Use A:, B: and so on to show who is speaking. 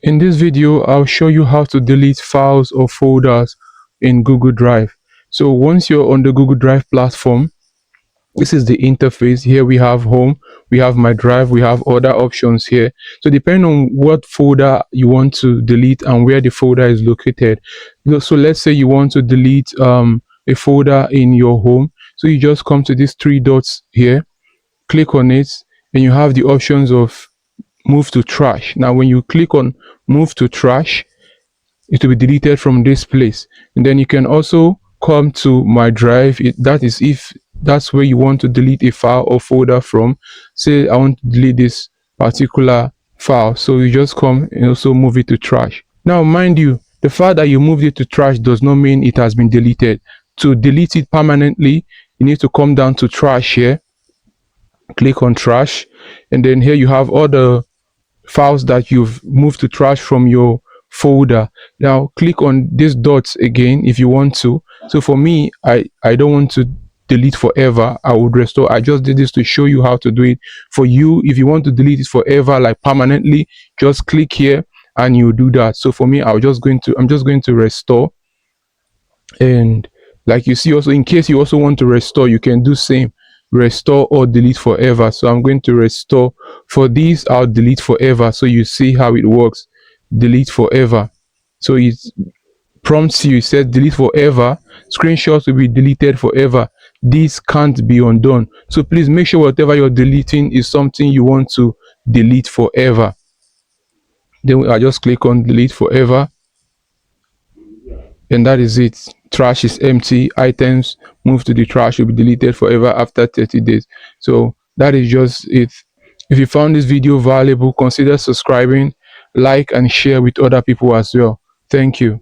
A: In this video, I'll show you how to delete files or folders in Google Drive. So once you're on the Google Drive platform, this is the interface. Here we have home, we have my drive, we have other options here. So depending on what folder you want to delete and where the folder is located. So let's say you want to delete a folder in your home. So you just come to these three dots here, click on it, and you have the options of move to trash. Now when you click on move to trash, it will be deleted from this place. And then you can also come to my drive. That is if that's where you want to delete a file or folder from. Say I want to delete this particular file, so you just come and also move it to trash. Now mind you, the fact that you moved it to trash does not mean it has been deleted. To delete it permanently, you need to come down to trash here, click on trash, and then here you have all the files that you've moved to trash from your folder. Now click on these dots again if you want to. So for me, I don't want to delete forever. I would restore. I just did this to show you how to do it. For you, if you want to delete it forever, like permanently, just click here and you do that. So for me, I'm just going to restore. And like you see, also in case you also want to restore, you can do same, restore or delete forever. So I'm going to restore. For these, I'll delete forever. So you see how it works, delete forever. So it prompts you, it says delete forever, screenshots will be deleted forever, these can't be undone. So please make sure whatever you're deleting is something you want to delete forever. Then I just click on delete forever, and that is it. Trash is empty. Items move to the trash will be deleted forever after 30 days. So that is just it. If you found this video valuable, consider subscribing, like and share with other people as well. Thank you.